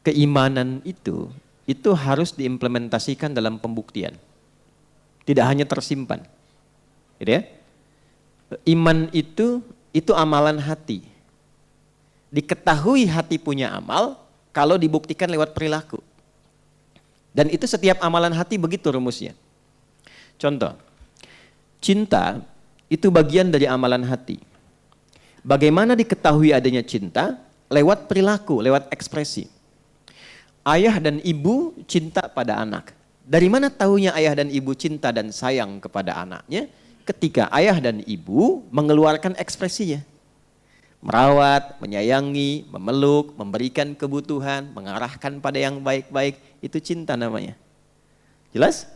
keimanan itu harus diimplementasikan dalam pembuktian. Tidak hanya tersimpan. Gitu ya. Iman itu amalan hati. Diketahui hati punya amal kalau dibuktikan lewat perilaku. Dan itu setiap amalan hati begitu rumusnya. Contoh, cinta itu bagian dari amalan hati. Bagaimana diketahui adanya cinta? Lewat perilaku, lewat ekspresi. Ayah dan ibu cinta pada anak. Dari mana tahunya ayah dan ibu cinta dan sayang kepada anaknya? Ketika ayah dan ibu mengeluarkan ekspresinya. Merawat, menyayangi, memeluk, memberikan kebutuhan, mengarahkan pada yang baik-baik. Itu cinta namanya. Jelas?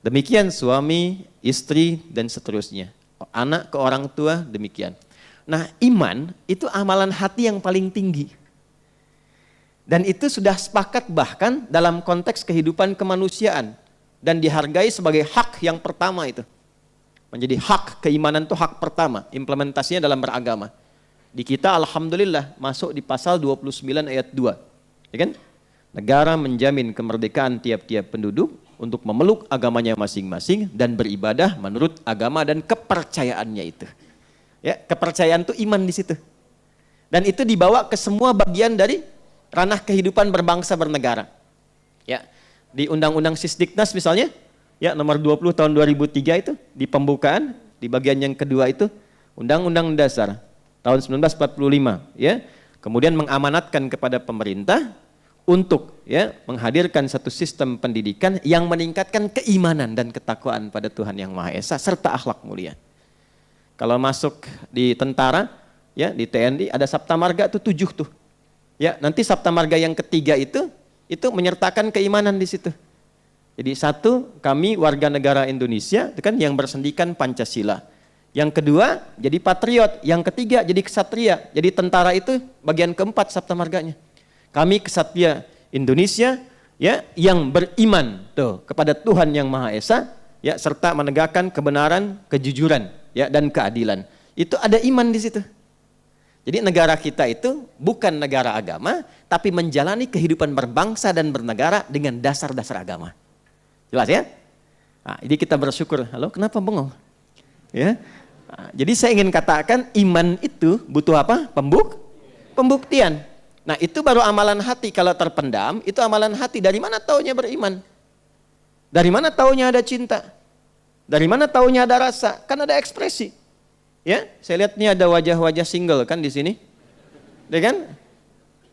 Demikian suami, istri, dan seterusnya. Anak ke orang tua, demikian. Nah, iman itu amalan hati yang paling tinggi. Dan itu sudah sepakat bahkan dalam konteks kehidupan kemanusiaan. Dan dihargai sebagai hak yang pertama itu. Menjadi hak, keimanan itu hak pertama. Implementasinya dalam beragama. Di kita alhamdulillah masuk di pasal 29 ayat 2. Ya kan? Negara menjamin kemerdekaan tiap-tiap penduduk untuk memeluk agamanya masing-masing dan beribadah menurut agama dan kepercayaannya itu. Ya, kepercayaan itu iman di situ. Dan itu dibawa ke semua bagian dari ranah kehidupan berbangsa bernegara. Ya, di Undang-Undang Sisdiknas misalnya, ya nomor 20 tahun 2003 itu di pembukaan, di bagian yang kedua itu Undang-Undang Dasar tahun 1945, ya. Kemudian mengamanatkan kepada pemerintah untuk ya menghadirkan satu sistem pendidikan yang meningkatkan keimanan dan ketakwaan pada Tuhan Yang Maha Esa serta akhlak mulia. Kalau masuk di tentara, ya di TNI ada Sabta Marga tuh 7 tuh. Ya, nanti Sabta Marga yang ketiga itu menyertakan keimanan di situ. Jadi satu, kami warga negara Indonesia itu kan yang bersendikan Pancasila. Yang kedua, jadi patriot. Yang ketiga, jadi kesatria. Jadi tentara itu bagian keempat Sabta Marganya. Kami kesatria Indonesia ya yang beriman tuh kepada Tuhan Yang Maha Esa ya serta menegakkan kebenaran, kejujuran ya dan keadilan. Itu ada iman di situ. Jadi negara kita itu bukan negara agama tapi menjalani kehidupan berbangsa dan bernegara dengan dasar-dasar agama. Jelas ya? Nah, jadi kita bersyukur. Halo, kenapa bengong? Ya. Nah, jadi saya ingin katakan iman itu butuh apa? Pembuktian. Nah, itu baru amalan hati. Kalau terpendam, itu amalan hati. Dari mana taunya beriman? Dari mana taunya ada cinta? Dari mana taunya ada rasa? Kan ada ekspresi. Ya, saya lihat ini ada wajah-wajah single kan di sini. Ya kan?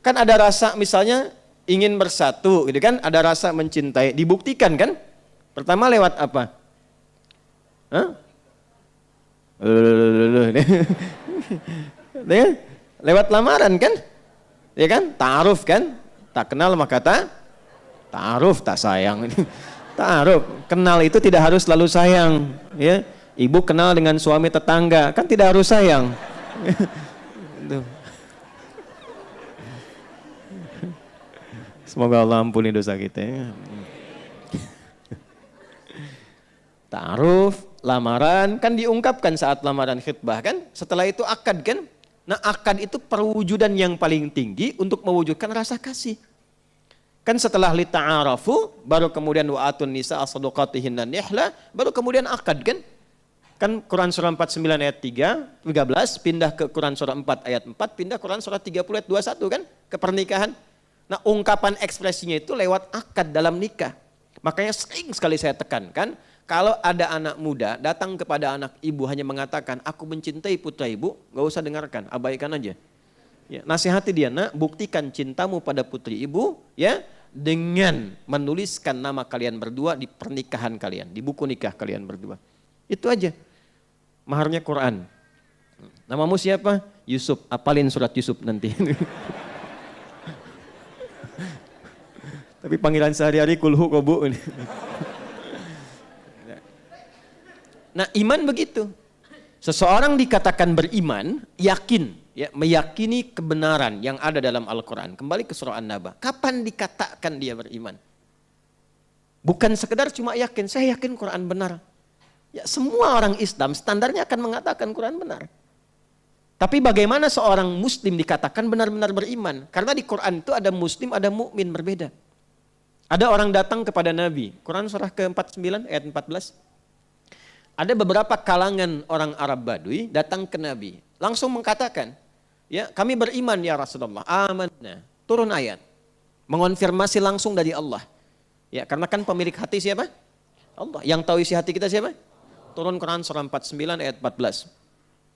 Kan ada rasa misalnya ingin bersatu, gitu kan? Ada rasa mencintai, dibuktikan kan? Pertama lewat apa? Hah? Lewat lamaran kan? Ya kan? Ta'aruf kan? Tak kenal maka ta'aruf, tak sayang. Ta'aruf, kenal itu tidak harus selalu sayang, ya. Ibu kenal dengan suami tetangga, kan tidak harus sayang. Semoga Allah ampuni dosa kita. Ya. Ta'aruf, lamaran, kan diungkapkan saat lamaran khitbah kan? Setelah itu akad kan? Nah akad itu perwujudan yang paling tinggi untuk mewujudkan rasa kasih. Kan setelah lita'arafu, baru kemudian wa'atun nisa as-sadaqatihinna nihla, baru kemudian akad kan? Kan Quran surah 49 ayat 13, pindah ke Quran surah 4 ayat 4, pindah Quran surah 30 ayat 21 kan? Ke pernikahan. Nah ungkapan ekspresinya itu lewat akad dalam nikah. Makanya sering sekali saya tekankan, kalau ada anak muda datang kepada anak ibu hanya mengatakan, aku mencintai putra ibu, gak usah dengarkan, abaikan aja. Ya, nasihati dia, nak, buktikan cintamu pada putri ibu ya dengan menuliskan nama kalian berdua di pernikahan kalian, di buku nikah kalian berdua. Itu aja. Maharnya Quran. Namamu siapa? Yusuf. Apalin surat Yusuf nanti. Tapi panggilan sehari-hari kulhu kobu. Nah iman begitu. Seseorang dikatakan beriman, yakin, ya, meyakini kebenaran yang ada dalam Al-Quran. Kembali ke surah An-Naba. Kapan dikatakan dia beriman? Bukan sekedar cuma yakin, saya yakin Quran benar. Ya, semua orang Islam standarnya akan mengatakan Quran benar. Tapi bagaimana seorang muslim dikatakan benar-benar beriman? Karena di Quran itu ada muslim, ada mukmin, berbeda. Ada orang datang kepada Nabi. Quran surah ke-49 ayat 14. Ada beberapa kalangan orang Arab Badui datang ke Nabi. Langsung mengatakan, ya, kami beriman ya Rasulullah. Amanna. Turun ayat. Mengonfirmasi langsung dari Allah. Ya, karena kan pemilik hati siapa? Allah. Yang tahu isi hati kita siapa? Turun Quran surah 49 ayat 14.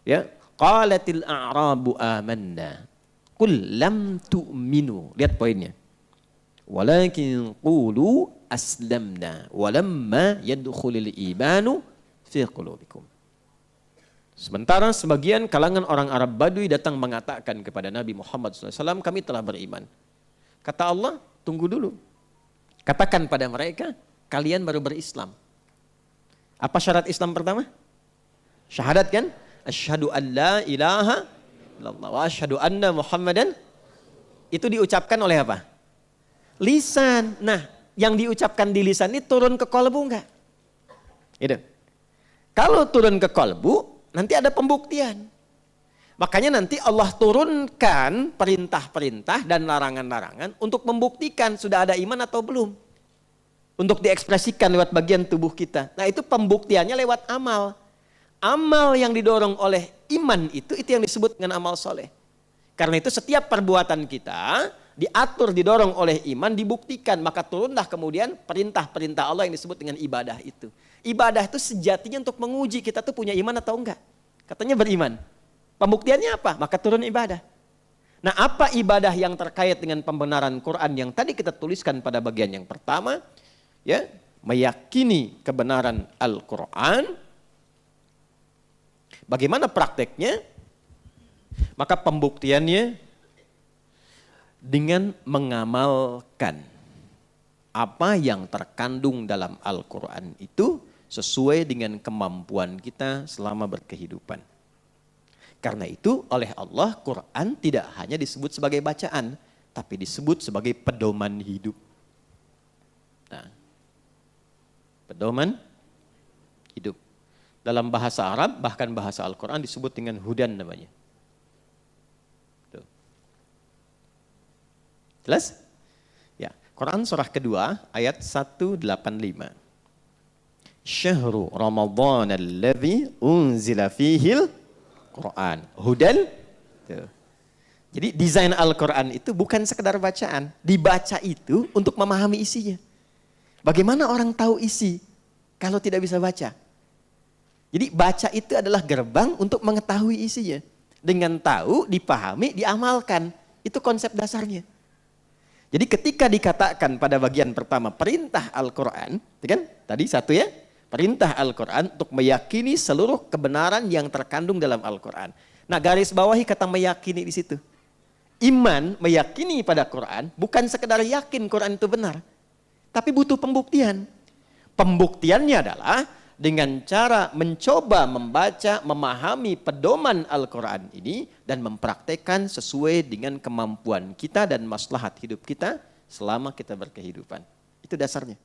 Ya. Qalatil a'rabu amanna. Qul lam tu'minu. Lihat poinnya. Walakin qulu aslamna. Walamma yadkhulil imanu fi qulubikum. Sementara sebagian kalangan orang Arab Badui datang mengatakan kepada Nabi Muhammad SAW, kami telah beriman. Kata Allah, tunggu dulu. Katakan pada mereka, kalian baru berislam. Apa syarat Islam pertama? Syahadat kan? Asyhadu an la ilaha illallah wa asyhadu anna Muhammadan. Itu diucapkan oleh apa? Lisan. Nah, yang diucapkan di lisan ini turun ke kolbu enggak? Gitu. Kalau turun ke kolbu, nanti ada pembuktian. Makanya nanti Allah turunkan perintah-perintah dan larangan-larangan untuk membuktikan sudah ada iman atau belum. Untuk diekspresikan lewat bagian tubuh kita. Nah, itu pembuktiannya lewat amal. Amal yang didorong oleh iman itu yang disebut dengan amal soleh. Karena itu setiap perbuatan kita diatur, didorong oleh iman, dibuktikan. Maka turunlah kemudian perintah-perintah Allah yang disebut dengan ibadah itu. Ibadah itu sejatinya untuk menguji kita tuh punya iman atau enggak. Katanya beriman. Pembuktiannya apa? Maka turun ibadah. Nah, apa ibadah yang terkait dengan pembenaran Quran yang tadi kita tuliskan pada bagian yang pertama? Ya, meyakini kebenaran Al-Quran. Bagaimana prakteknya? Maka pembuktiannya dengan mengamalkan apa yang terkandung dalam Al-Quran itu sesuai dengan kemampuan kita selama berkehidupan. Karena itu oleh Allah Quran tidak hanya disebut sebagai bacaan, tapi disebut sebagai pedoman hidup. Nah, pedoman hidup. Dalam bahasa Arab, bahkan bahasa Al-Quran disebut dengan hudan namanya. Tuh. Jelas? Ya, Quran surah kedua ayat 185. Syahru Ramadhan alladzi unzila fihil Quran. Hudan. Tuh. Jadi desain Al-Quran itu bukan sekedar bacaan. Dibaca itu untuk memahami isinya. Bagaimana orang tahu isi kalau tidak bisa baca? Jadi baca itu adalah gerbang untuk mengetahui isinya. Dengan tahu, dipahami, diamalkan. Itu konsep dasarnya. Jadi ketika dikatakan pada bagian pertama perintah Al-Quran, kan? Tadi satu ya, perintah Al-Quran untuk meyakini seluruh kebenaran yang terkandung dalam Al-Quran. Nah, garis bawahi kata meyakini di situ. Iman meyakini pada Quran bukan sekedar yakin Quran itu benar, tapi butuh pembuktian. Pembuktiannya adalah dengan cara mencoba membaca, memahami pedoman Al-Quran ini dan mempraktekkan sesuai dengan kemampuan kita dan maslahat hidup kita selama kita berkehidupan. Itu dasarnya.